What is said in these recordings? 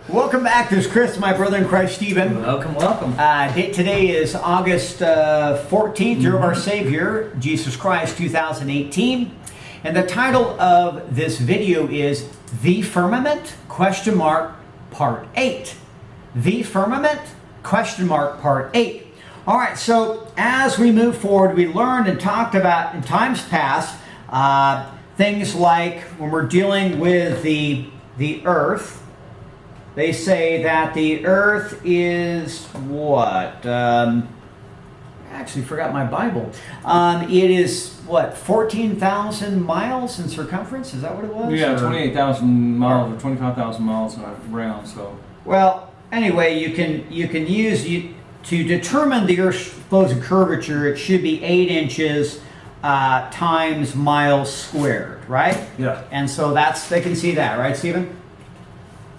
Welcome back. This is Chris, my brother in Christ, Stephen. Welcome, welcome. Today is August 14th, year of our Savior, Jesus Christ, 2018. And the title of this video is The Firmament, Part 8. The Firmament, Part 8. All right, so as we move forward, we learned and talked about in times past things like when we're dealing with the earth. They say that the earth is what? I actually forgot my Bible. It is what, 14,000 miles in circumference? Is that what it was? Yeah, 28,000 miles or 25,000 miles around. So. Well, anyway, you can use to determine the Earth's supposed curvature. It should be 8 inches times miles squared, right? Yeah. And so they can see that, right, Stephen?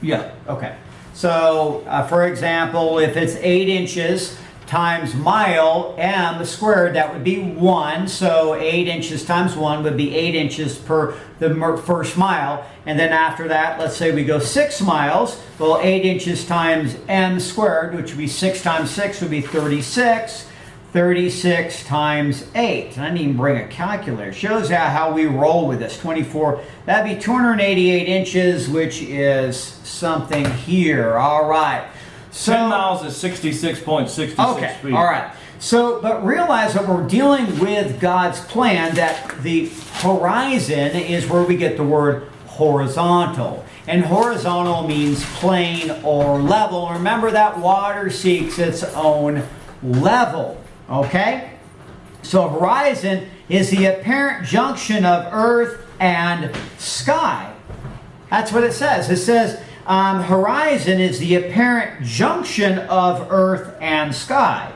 Yeah. Okay. So, for example, if it's 8 inches times mile m squared, that would be 1. So 8 inches times 1 would be 8 inches per the first mile. And then after that, let's say we go 6 miles. Well, 8 inches times m squared, which would be 6 times 6 would be 36. 36 times 8. And I didn't even bring a calculator. Shows how we roll with this. 24. That'd be 288 inches, which is something here. All right. So 10 miles is 66.66 okay, feet. all right. So, but realize that we're dealing with God's plan, that the horizon is where we get the word horizontal. And horizontal means plane or level. Remember that water seeks its own level. Okay? So horizon is the apparent junction of earth and sky. That's what it says. It says horizon is the apparent junction of earth and sky.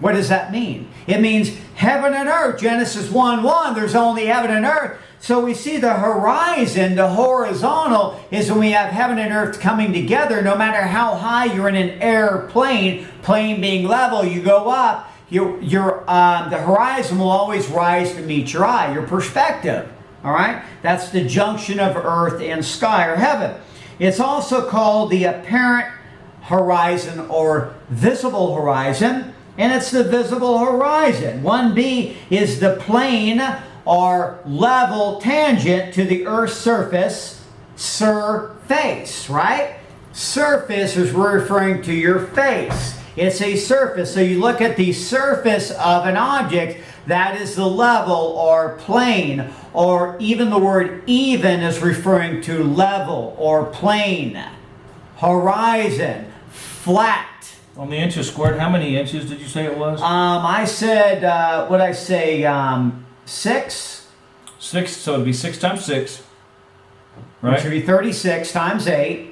What does that mean? It means heaven and earth. Genesis 1:1, there's only heaven and earth. So we see the horizon, the horizontal, is when we have heaven and earth coming together. No matter how high you're in an airplane, plane being level, you go up, the horizon will always rise to meet your eye, your perspective. All right? That's the junction of earth and sky or heaven. It's also called the apparent horizon or visible horizon, and it's the visible horizon. 1B is the plane or level tangent to the Earth's surface, right? Surface is referring to your face. It's a surface. So you look at the surface of an object, that is the level or plane, or even the word even is referring to level or plane. Horizon, flat. On the inches squared, how many inches did you say it was? I said, what did I say, 6? 6, so it'd be 6 times 6. Right? Which would be 36 times 8.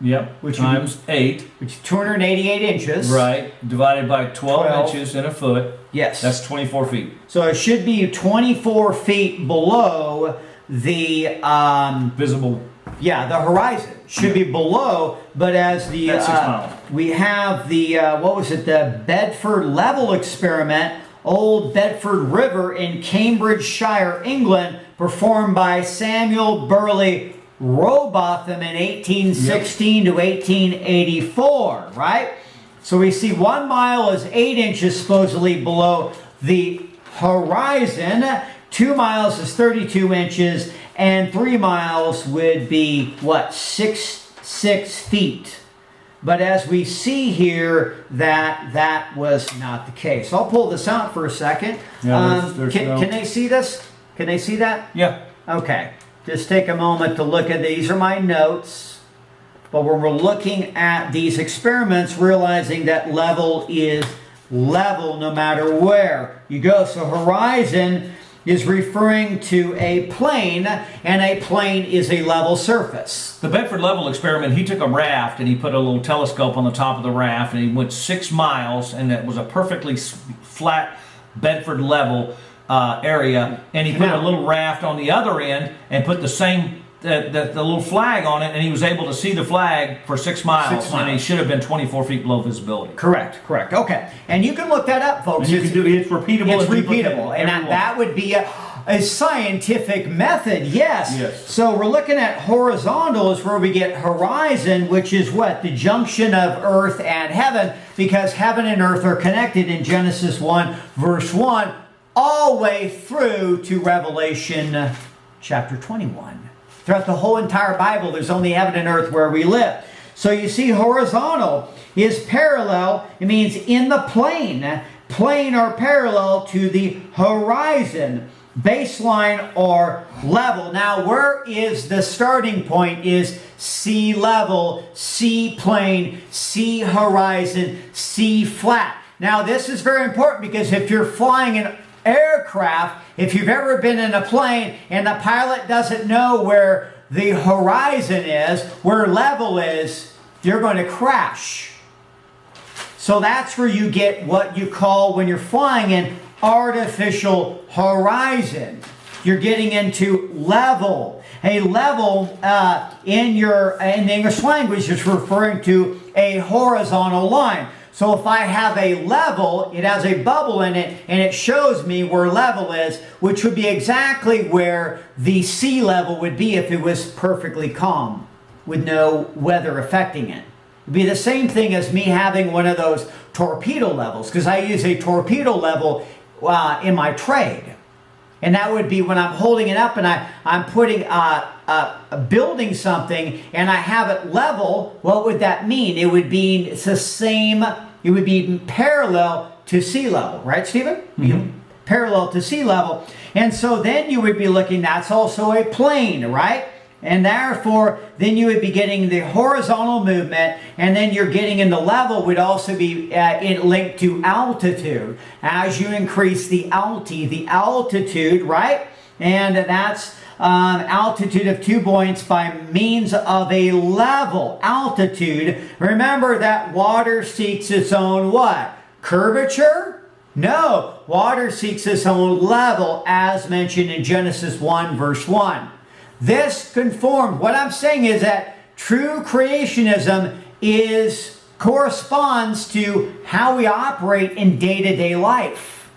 Yep, which times 8. Which is 288 inches. Right, divided by 12 inches in a foot. Yes. That's 24 feet. So it should be 24 feet below the... visible. Yeah, the horizon should be below, but as the... That's 6 miles. We have the, the Bedford level experiment, Old Bedford River in Cambridgeshire, England, performed by Samuel Burley Robotham in 1816 to 1884, right? So we see 1 mile is 8 inches supposedly below the horizon, 2 miles is 32 inches, and 3 miles would be, what, 6 feet. But as we see here, that was not the case. I'll pull this out for a second. Yeah, can they see this? Can they see that? Yeah. Okay. Just take a moment to look at these. Are my notes. But when we're looking at these experiments, realizing that level is level no matter where you go. So horizon is referring to a plane, and a plane is a level surface. The Bedford level experiment, he took a raft and he put a little telescope on the top of the raft, and he went 6 miles, and it was a perfectly flat Bedford level area, and he put a little raft on the other end and put the same the little flag on it, and he was able to see the flag for 6 miles, and he should have been 24 feet below visibility. Correct. Okay. And you can look that up, folks. And you can do it's repeatable. It's repeatable. And that would be A scientific method, yes. Yes. So we're looking at horizontal is where we get horizon, which is what? The junction of earth and heaven, because heaven and earth are connected in Genesis 1, verse 1, all the way through to Revelation chapter 21. Throughout the whole entire Bible, there's only heaven and earth where we live. So you see, horizontal is parallel. It means in the plane. Plane or parallel to the horizon. Baseline or level. Now, where is the starting point? Is sea level, sea plane, sea horizon, sea flat. Now, this is very important because if you're flying an aircraft, if you've ever been in a plane and the pilot doesn't know where the horizon is, where level is, you're going to crash. So that's where you get what you call, when you're flying, an artificial horizon. You're getting into level. A level in the English language is referring to a horizontal line. So if I have a level, it has a bubble in it, and it shows me where level is, which would be exactly where the sea level would be if it was perfectly calm, with no weather affecting it. It would be the same thing as me having one of those torpedo levels, because I use a torpedo level in my trade. And that would be when I'm holding it up and I'm putting building something and I have it level. What would that mean? It would be it's the same. It would be parallel to sea level, right, Stephen? Mm-hmm. Parallel to sea level. And so then you would be looking. That's also a plane, right? And therefore, then you would be getting the horizontal movement, and then you're getting in the level would also be linked to altitude. As you increase the altitude, right? And that's altitude of 2 points by means of a level altitude. Remember that water seeks its own what? Curvature? No, water seeks its own level, as mentioned in Genesis 1, verse 1. This conformed. What I'm saying is that true creationism corresponds to how we operate in day-to-day life.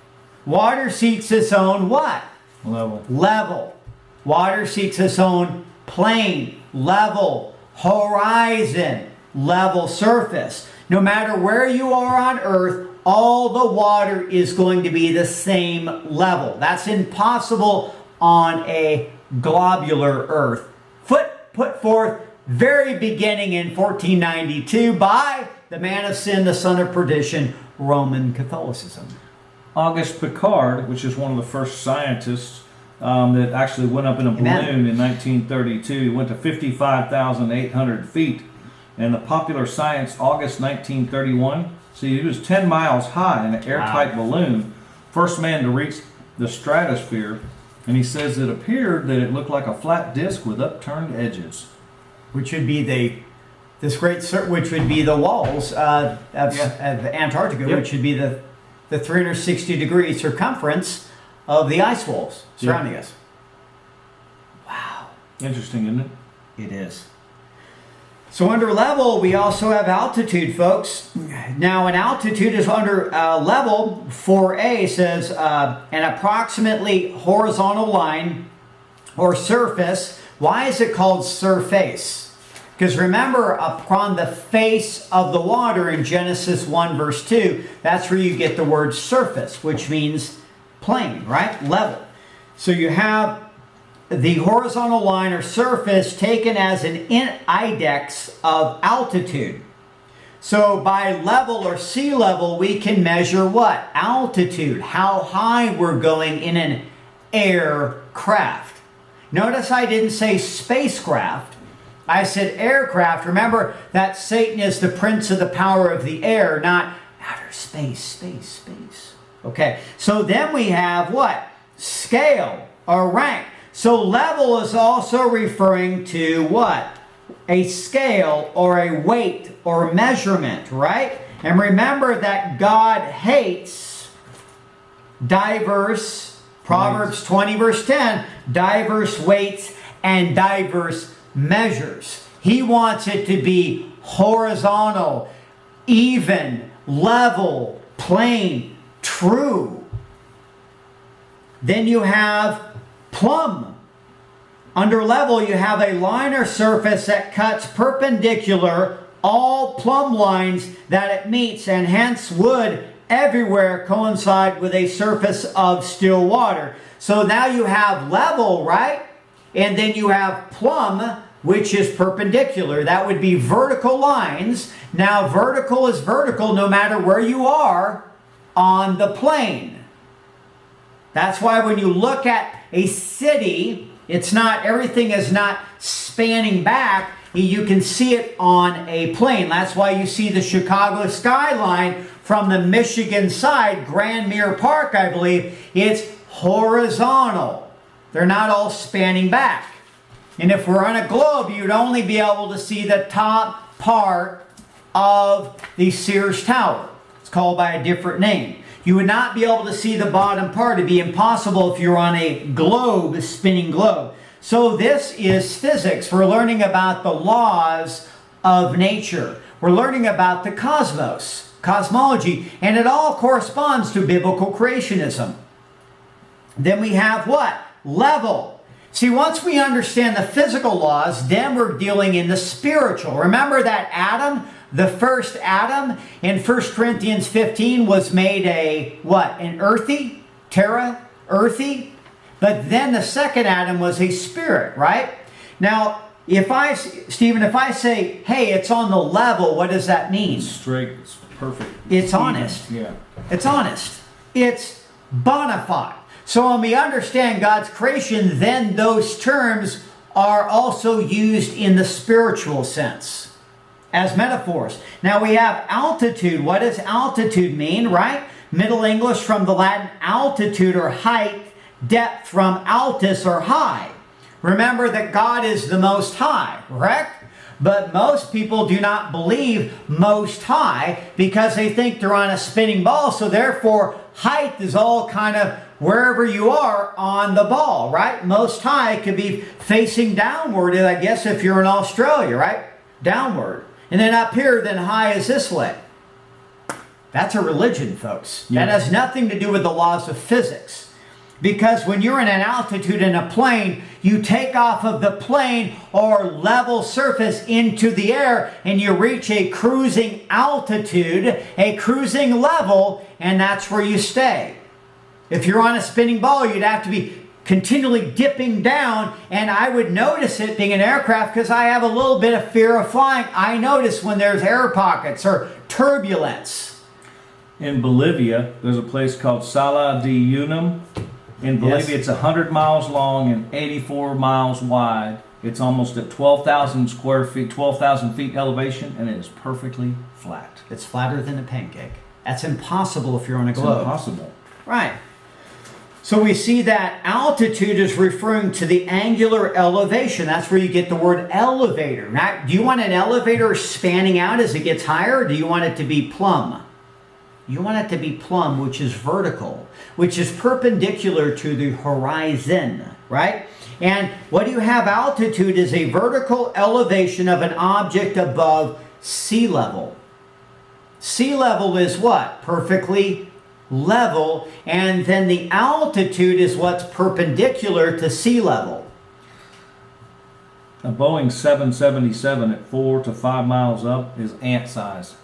Water seeks its own what? Level. Water seeks its own plane, level, horizon, level surface. No matter where you are on earth, all the water is going to be the same level. That's impossible on a globular earth. Put forth very beginning in 1492 by the man of sin, the son of perdition, Roman Catholicism. Auguste Piccard, which is one of the first scientists that actually went up in a balloon in 1932. He went to 55,800 feet. And the Popular Science, August 1931. See, he was 10 miles high in an airtight balloon. First man to reach the stratosphere. And he says it appeared that it looked like a flat disc with upturned edges. Which would be which would be the walls of Antarctica, Yep. which would be the 360-degree circumference of the ice walls surrounding us. Wow. Interesting, isn't it? It is. So under level, we also have altitude, folks. Now, an altitude is under level. 4a says an approximately horizontal line or surface. Why is it called surface? Because remember, upon the face of the water in Genesis 1, verse 2, that's where you get the word surface, which means plane, right? Level. So you have the horizontal line or surface taken as an index of altitude. So by level or sea level, we can measure what? Altitude, how high we're going in an aircraft. Notice I didn't say spacecraft. I said aircraft. Remember that Satan is the prince of the power of the air, not outer space. Okay, so then we have what? Scale or rank. So level is also referring to what? A scale or a weight or measurement, right? And remember that God hates diverse, Proverbs 20 verse 10, diverse weights and diverse measures. He wants it to be horizontal, even, level, plain, true. Then you have Plumb. Under level, you have a line or surface that cuts perpendicular all plumb lines that it meets, and hence would everywhere coincide with a surface of still water. So now you have level, right? And then you have plumb, which is perpendicular. That would be vertical lines. Now vertical is vertical no matter where you are on the plane. That's why when you look at a city, it's not, everything is not spanning back. You can see it on a plane. That's why you see the Chicago skyline from the Michigan side, Grand Mere Park, I believe. It's horizontal. They're not all spanning back. And if we're on a globe, you'd only be able to see the top part of the Sears Tower. It's called by a different name. You would not be able to see the bottom part. It'd be impossible if you're on a globe, a spinning globe. So this is physics. We're learning about the laws of nature. We're learning about the cosmos, cosmology, and it all corresponds to biblical creationism. Then we have what? Level. See, once we understand the physical laws, then we're dealing in the spiritual. Remember that Adam, the first Adam in 1 Corinthians 15 was made a, what? An earthy, terra, earthy. But then the second Adam was a spirit, right? Now, Stephen, if I say, hey, it's on the level, what does that mean? It's straight, it's perfect. It's honest. Yeah. It's honest. It's bona fide. So when we understand God's creation, then those terms are also used in the spiritual sense as metaphors. Now we have altitude. What does altitude mean, right? Middle English from the Latin altitude or height, depth from altus or high. Remember that God is the Most High, correct? But most people do not believe Most High because they think they're on a spinning ball. So therefore, height is all kind of wherever you are on the ball, right? Most High could be facing downward, I guess, if you're in Australia, right? Downward. And then up here, then high is this way. That's a religion, folks. Yeah. That has nothing to do with the laws of physics. Because when you're in an altitude in a plane, you take off of the plane or level surface into the air and you reach a cruising altitude, a cruising level, and that's where you stay. If you're on a spinning ball, you'd have to be continually dipping down, and I would notice it being an aircraft because I have a little bit of fear of flying. I notice when there's air pockets or turbulence. In Bolivia, there's a place called Sala de Uyuni. In Bolivia, Yes. it's 100 miles long and 84 miles wide. It's almost at 12,000 square feet, 12,000 feet elevation, and it is perfectly flat. It's flatter than a pancake. That's impossible if you're on a It's globe. impossible. Right. So we see that altitude is referring to the angular elevation. That's where you get the word elevator. Now, do you want an elevator spanning out as it gets higher, or do you want it to be plumb? You want it to be plumb, which is vertical, which is perpendicular to the horizon, right? And what you have altitude is a vertical elevation of an object above sea level. Sea level is what? Perfectly level, and then the altitude is what's perpendicular to sea level. A Boeing 777 at 4 to 5 miles up is ant size.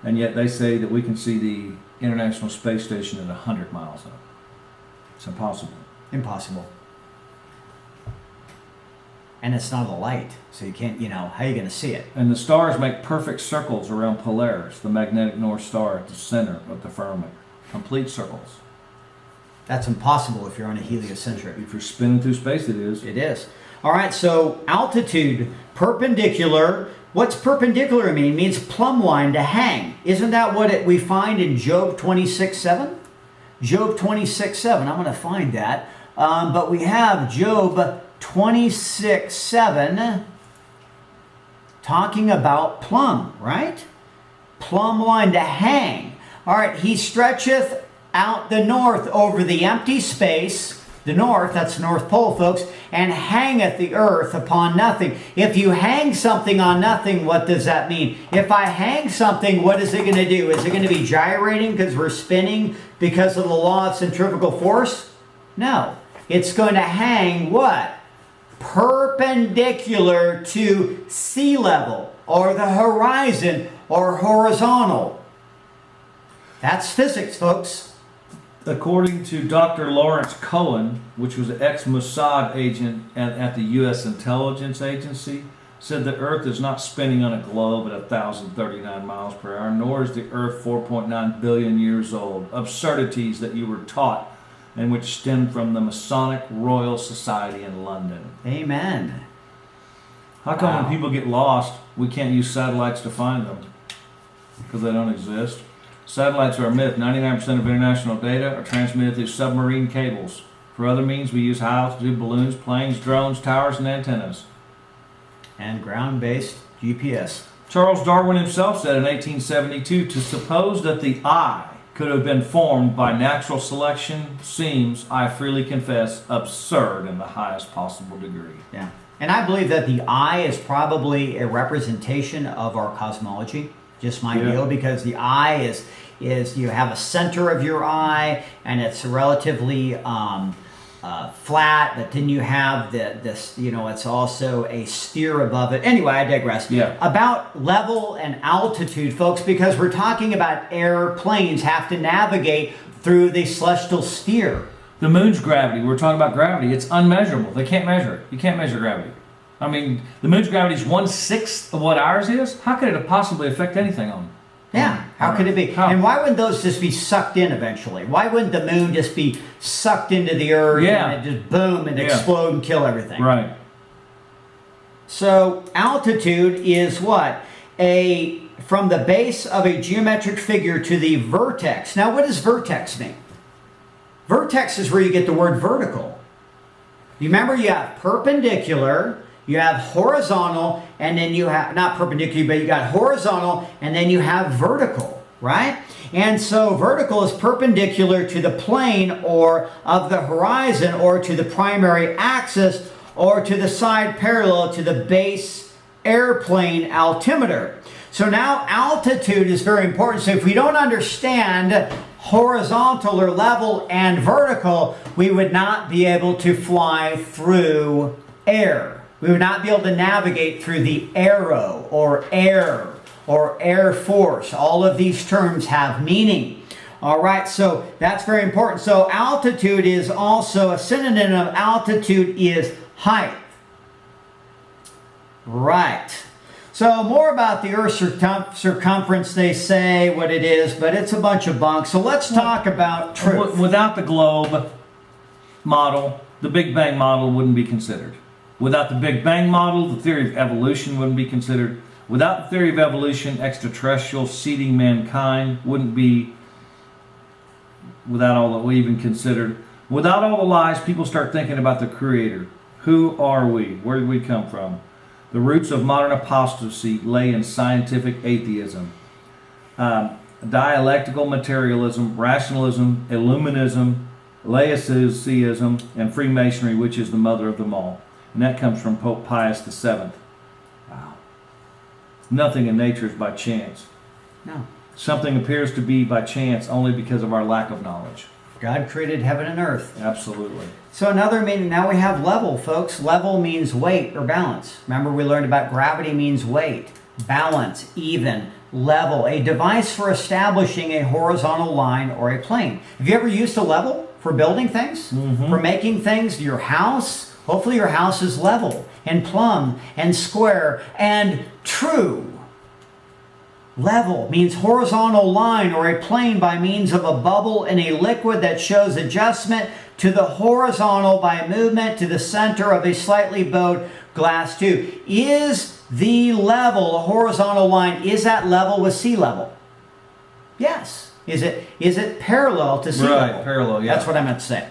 And yet they say that we can see the International Space Station at 100 miles up. It's impossible. Impossible. And it's not a light, so you can't, how are you going to see it? And the stars make perfect circles around Polaris, the magnetic North Star at the center of the firmament. Complete circles. That's impossible if you're on a heliocentric. If you're spinning through space, it is. It is. All right, so altitude, perpendicular. What's perpendicular mean? It means plumb line, to hang. Isn't that what we find in Job 26:7? Job 26:7. I'm going to find that. But we have Job 26:7 talking about plumb, right? Plumb line, to hang. All right, he stretcheth out the north over the empty space, the north, that's the North Pole, folks, and hangeth the earth upon nothing. If you hang something on nothing, what does that mean? If I hang something, what is it going to do? Is it going to be gyrating because we're spinning because of the law of centrifugal force? No. It's going to hang what? Perpendicular to sea level, or the horizon, or horizontal. That's physics, folks. According to Dr. Lawrence Cohen, which was an ex-Mossad agent at the U.S. Intelligence Agency, said the Earth is not spinning on a globe at 1,039 miles per hour, nor is the Earth 4.9 billion years old. Absurdities that you were taught and which stem from the Masonic Royal Society in London. Amen. How come when people get lost, we can't use satellites to find them? Because they don't exist. Satellites are a myth. 99% of international data are transmitted through submarine cables. For other means, we use high-altitude balloons, planes, drones, towers, and antennas. And ground-based GPS. Charles Darwin himself said in 1872, to suppose that the eye could have been formed by natural selection seems, I freely confess, absurd in the highest possible degree. Yeah. And I believe that the eye is probably a representation of our cosmology. Just my deal, because the eye is you have a center of your eye, and it's relatively flat, but then you have this, it's also a sphere above it. Anyway, I digress. Yeah. About level and altitude, folks, because we're talking about airplanes have to navigate through the celestial sphere. The moon's gravity, we're talking about gravity, it's unmeasurable. They can't measure it. You can't measure gravity. I mean, the moon's gravity is 1/6 of what ours is. How could it possibly affect anything on? Yeah, how could it be? How? And why wouldn't those just be sucked in eventually? Why wouldn't the moon just be sucked into the earth and it just boom and explode and kill everything? Right. So altitude is what? From the base of a geometric figure to the vertex. Now, what does vertex mean? Vertex is where you get the word vertical. You remember you have perpendicular, you have horizontal, and then you have, not perpendicular, but you got horizontal, and then you have vertical, right? And so vertical is perpendicular to the plane or of the horizon, or to the primary axis, or to the side parallel to the base airplane altimeter. So now altitude is very important. So if we don't understand horizontal or level and vertical, we would not be able to fly through air. We would not be able to navigate through the aero or air or air force. All of these terms have meaning. All right, so that's very important. So altitude is also a synonym of altitude is height. Right. So more about the Earth's circumference, they say what it is, but it's a bunch of bunk. So let's talk about truth. Without the globe model, the Big Bang model wouldn't be considered. Without the Big Bang model, the theory of evolution wouldn't be considered. Without the theory of evolution, extraterrestrial seeding mankind wouldn't be, without all that we even considered. Without all the lies, people start thinking about the Creator. Who are we? Where did we come from? The roots of modern apostasy lay in scientific atheism, dialectical materialism, rationalism, illuminism, Laodiceism, and Freemasonry, which is the mother of them all. And that comes from Pope Pius VII. Wow. Nothing in nature is by chance. No. Something appears to be by chance only because of our lack of knowledge. God created heaven and earth. Absolutely. So another meaning, now we have level, folks. Level means weight or balance. Remember we learned about gravity means weight, balance, even, level. A device for establishing a horizontal line or a plane. Have you ever used a level for building things? Mm-hmm. For making things? Your house? Hopefully your house is level and plumb and square and true. Level means horizontal line or a plane by means of a bubble in a liquid that shows adjustment to the horizontal by movement to the center of a slightly bowed glass tube. Is the level, a horizontal line, is that level with sea level? Yes. Is it parallel to sea level? Right, parallel, yeah. That's what I meant to say.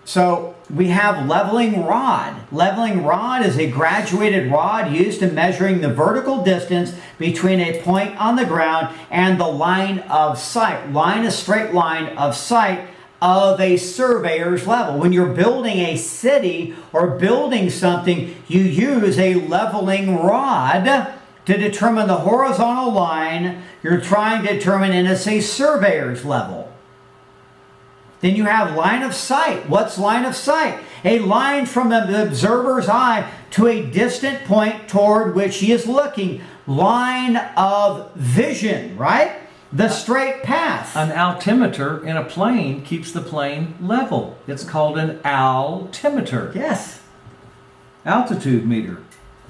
So we have leveling rod. Leveling rod is a graduated rod used in measuring the vertical distance between a point on the ground and the line of sight. Line, a straight line of sight of a surveyor's level. When you're building a city or building something, you use a leveling rod to determine the horizontal line you're trying to determine, and it's a surveyor's level. Then you have line of sight. What's line of sight? A line from the observer's eye to a distant point toward which he is looking. Line of vision, right? The straight path. An altimeter in a plane keeps the plane level. It's called an altimeter. Yes. Altitude meter.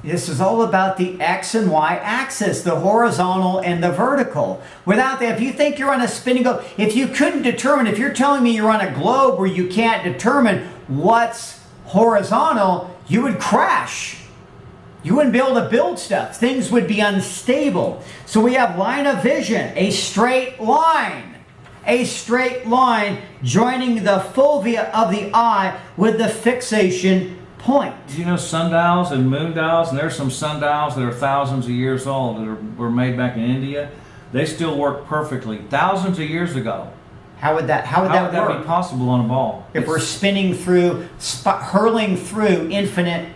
This is all about the X and Y axis, the horizontal and the vertical. Without that, if you think you're on a spinning globe, if you couldn't determine, if you're telling me you're on a globe where you can't determine what's horizontal, you would crash. You wouldn't be able to build stuff. Things would be unstable. So we have line of vision, a straight line. A straight line joining the fovea of the eye with the fixation point. Do you know sundials and moon dials? And there's some sundials that are thousands of years old that were made back in India. They still work perfectly. Thousands of years ago. How would that work? Be possible on a ball? If we're spinning through, hurling through infinite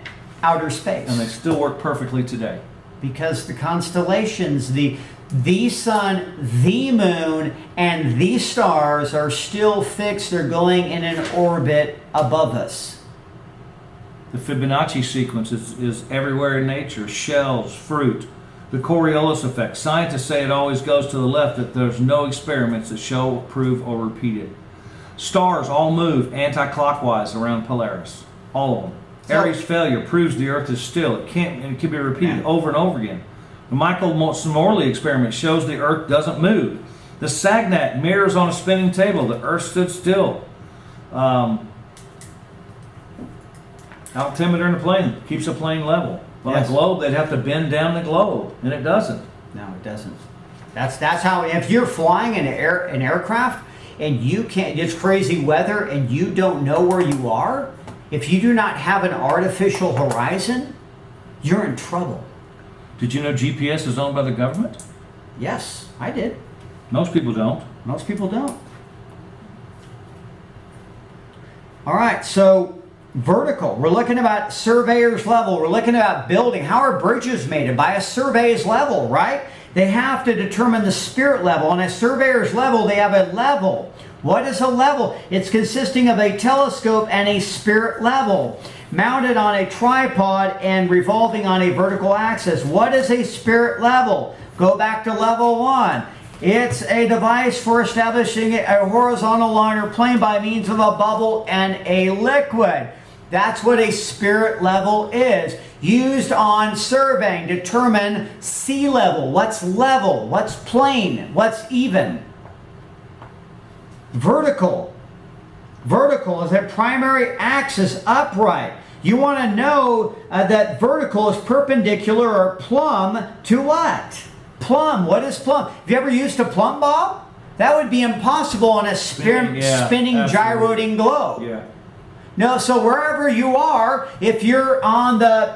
outer space. And they still work perfectly today. Because the constellations, the sun, the moon, and the stars are still fixed. They're going in an orbit above us. The Fibonacci sequence is everywhere in nature. Shells, fruit. The Coriolis effect. Scientists say it always goes to the left, that there's no experiments that show, prove, or repeat it. Stars all move anti-clockwise around Polaris. All of them. Aries failure proves the Earth is still. It can't, and it can be repeated over and over again. The Michael Morley experiment shows the Earth doesn't move. The Sagnac mirrors on a spinning table. The Earth stood still. Altimeter in a plane keeps a plane level. Well, a globe, they'd have to bend down the globe, and it doesn't. No, it doesn't. That's how. If you're flying an aircraft and you can't, it's crazy weather, and you don't know where you are. If you do not have an artificial horizon, you're in trouble. Did you know GPS is owned by the government? Yes, I did. Most people don't. Most people don't. All right, so vertical. We're looking about surveyor's level. We're looking about building. How are bridges made? By a surveyor's level, right? They have to determine the spirit level. On a surveyor's level, they have a level. What is a level? It's consisting of a telescope and a spirit level, mounted on a tripod and revolving on a vertical axis. What is a spirit level? Go back to level 1. It's a device for establishing a horizontal line or plane by means of a bubble and a liquid. That's what a spirit level is. Used on surveying, determine sea level. What's level? What's plane? What's even? Vertical. Vertical is a primary axis upright. You want to know that vertical is perpendicular or plumb to what? Plumb. What is plumb? Have you ever used a plumb bob? That would be impossible on a spinning, gyrating globe. Yeah. No, so wherever you are, if you're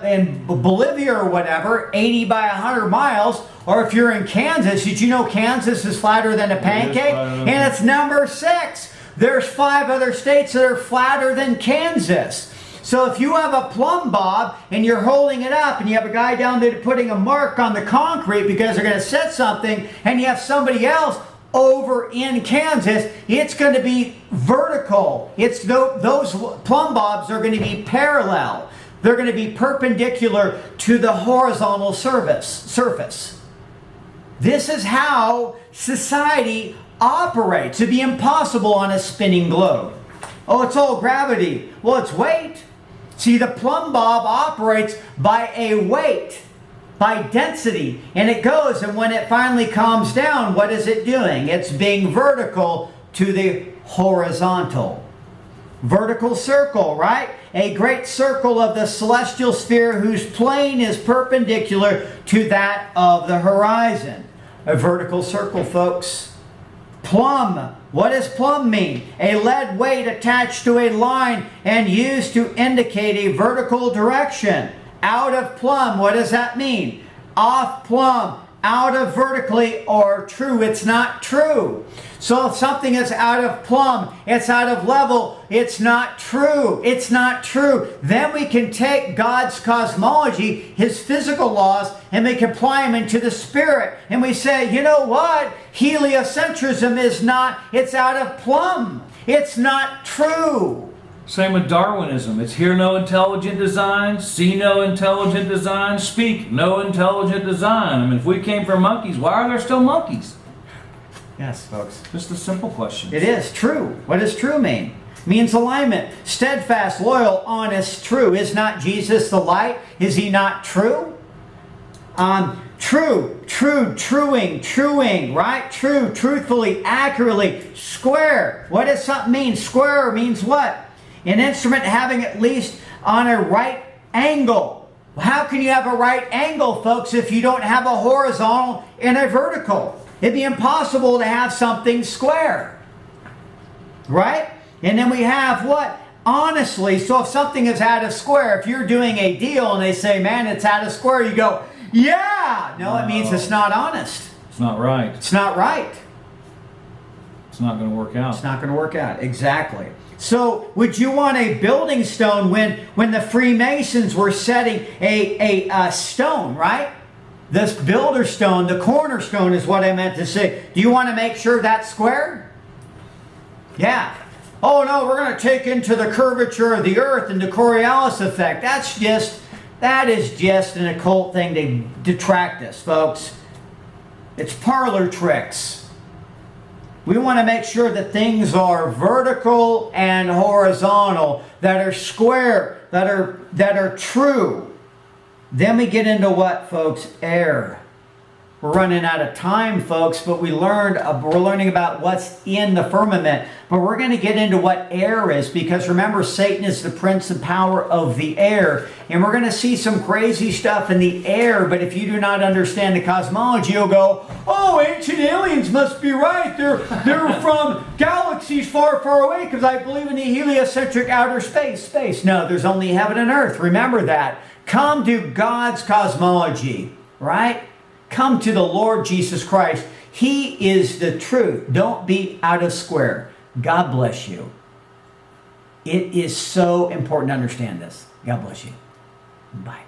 in Bolivia or whatever, 80 by 100 miles, or if you're in Kansas, did you know Kansas is flatter than a pancake? And it's number 6. There's 5 other states that are flatter than Kansas. So if you have a plumb bob and you're holding it up and you have a guy down there putting a mark on the concrete because they're going to set something, and you have somebody else over in Kansas, it's going to be vertical. Those plumb bobs are going to be parallel. They're going to be perpendicular to the horizontal surface. This is how society operates. It'd be impossible on a spinning globe. Oh, it's all gravity. Well, it's weight. See, the plumb bob operates by a weight, by density, and it goes, and when it finally calms down, what is it doing? It's being vertical to the horizontal. Vertical circle, right? A great circle of the celestial sphere whose plane is perpendicular to that of the horizon. A vertical circle, folks. Plumb. What does plumb mean? A lead weight attached to a line and used to indicate a vertical direction. Out of plumb, what does that mean? Off plumb, out of vertically, or true. It's not true. So if something is out of plumb, it's out of level, it's not true. It's not true. Then we can take God's cosmology, His physical laws, and we can apply them into the spirit. And we say, you know what? Heliocentrism is not, it's out of plumb. It's not true. Same with Darwinism. It's hear no intelligent design, see no intelligent design, speak no intelligent design. I mean, if we came from monkeys, why are there still monkeys? Yes, folks. Just a simple question. It is true. What does true mean? It means alignment. Steadfast, loyal, honest, true. Is not Jesus the light? Is he not true? Truing, right? True, truthfully, accurately. Square. What does something mean? Square means what? An instrument having at least on a right angle. How can you have a right angle, folks, if you don't have a horizontal and a vertical? It'd be impossible to have something square. Right? And then we have what? Honestly. So if something is out of square, if you're doing a deal and they say, man, it's out of square, you go, yeah. No, it means it's not honest. It's not right. It's not right. It's not going to work out. It's not going to work out. Exactly. So would you want a building stone when the Freemasons were setting a stone, right? This builder stone, the cornerstone is what I meant to say. Do you want to make sure that's square? Yeah. Oh no, we're going to take into the curvature of the earth and the Coriolis effect. That is just an occult thing to detract us, folks. It's parlor tricks. We want to make sure that things are vertical and horizontal, that are square, that are true. Then we get into what, folks? Air. We're running out of time, folks, but we're learning about what's in the firmament. But we're going to get into what air is, because remember, Satan is the prince and power of the air. And we're going to see some crazy stuff in the air, but if you do not understand the cosmology, you'll go, oh, ancient aliens must be right. They're from galaxies far, far away, because I believe in the heliocentric outer space. No, there's only heaven and earth. Remember that. Come to God's cosmology, right? Come to the Lord Jesus Christ. He is the truth. Don't be out of square. God bless you. It is so important to understand this. God bless you. Bye.